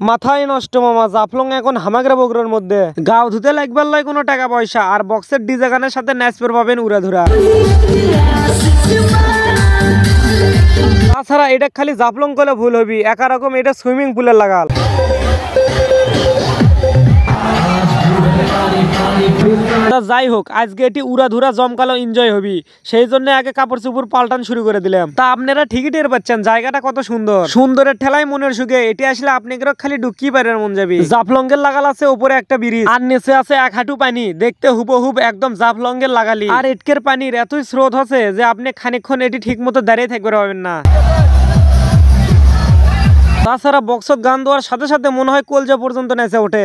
মাথায় নষ্ট মামা, জাফলং এখন হামাগরা বগুড়ার মধ্যে। গাও ধুতে লাগবার লাই কোনো টাকা পয়সা, আর বক্সের ডিজে গানের সাথে ন্যাচপের পাবেন উড়াধুরা। তাছাড়া এটা খালি জাফলং করলে ভুল হবি, একা রকম এটা সুইমিং পুলের লাগাল। যাই হোক, আজকে এটি উড়াধুরা জমকালো এনজয় হবি, সেই জন্য আগে কাপড় চোপড় পাল্টান শুরু করে দিলাম। তা আপনারা ঠিকই টের পাচ্ছেন জায়গাটা কত সুন্দর। সুন্দরের ঠেলায় মনের সুখে এটি আসলে আপনাদেরও খালি ডুবকি পারেন মন যাবি। জাফলংয়ের লাগাল আছে উপরে একটা ব্রিজ, আর নিচে আছে 1 হাঁটু পানি, দেখতে হুবহুব একদম জাফলংয়ের লাগালি। আর এটকের পানির এতই স্রোত আছে যে আপনি খানিকক্ষণ এটি ঠিক মতো দাঁড়িয়ে থাকতে পারবেন না। তাছাড়া বক্সত গান দেওয়ার সাথে সাথে মনে হয় কলজা পর্যন্ত নেচে ওঠে।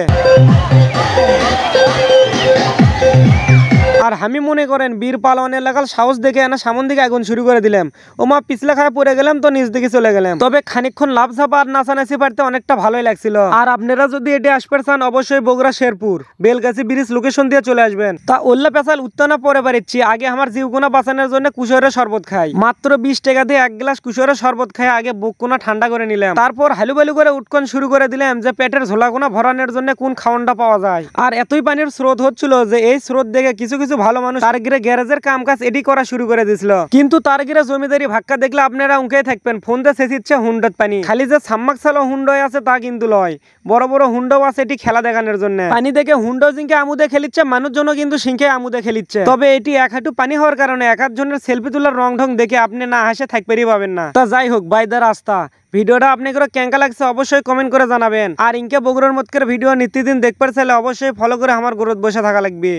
আর আমি মনে করেন বীর পালনের লাগাল সাহস দেখে না সামন দিকে আগুন শুরু করে দিলাম। ওমা পিছলা খায় পড়ে গেলাম তো নিচ দিকে চলে গেলাম। তবে খানিকক্ষণ লাভ ঝাপা আর নাচানাচি পারতে অনেকটা ভালোই লাগছিল। আর আপনারা যদি এটি আসতে চান অবশ্যই বগুড়া শেরপুর বেলগাছি ব্রিজ লোকেশন দিয়ে চলে আসবেন। তা ওল্লা পেশাল উত্তানা পরে পারিচ্ছি, আগে আমার জীবকোনা বাঁচানোর জন্য কুশোরের শরবত খাই। মাত্র 20 টাকা দিয়ে 1 গ্লাস কুশোরের শরবত খাই আগে বুককোনা ঠান্ডা করে নিলাম। তারপর হালুবালু করে উঠকন শুরু করে দিলাম যে পেটের ঝোলাকোনা ভরানোর জন্য কোন খাওয়ানটা পাওয়া যায়। আর এতই পানির স্রোত হচ্ছিল যে এই স্রোত দেখে কিছু কিছু ভালো মানুষ তার গ্যারেজের কাম কাজ এডি করা শুরু করে দিছিল। কিন্তু তার গিরে জমিদারি ভাক্কা দেখলে আপনারা উঙ্কেই থাকবেন, ফোন দিয়ে সেচিচ্ছে হুন্ডত পানি। খালি যে সাম্মাক চালো হুন্ডই আছে তা কিন্তু লয়, বড় বড় হুন্ডও আছে এটি খেলা দেখানোর জন্য। পানি দেখে হুন্ডো জিঙ্কে আমুদে খেলিচ্ছে, মানুষজনও কিন্তু সিংকে আমুদে খেলিচ্ছে। তবে এটি 1 হাঁটু পানি হওয়ার কারণে এক জনের সেলফি তোলার রং ঢং দেখে আপনি না হাসে থাকতেই পাবেন না। তা যাই হোক, বাইদা রাস্তা ভিডিওটা আপনাদের কেঙ্কা লাগছে অবশ্যই কমেন্ট করে জানাবেন। আর ইনকে বগুড়ার মতকের ভিডিও নিত্যদিন দেখতে চাইলে অবশ্যই ফলো করে আমার গ্রুপ বসে থাকা লাগবে।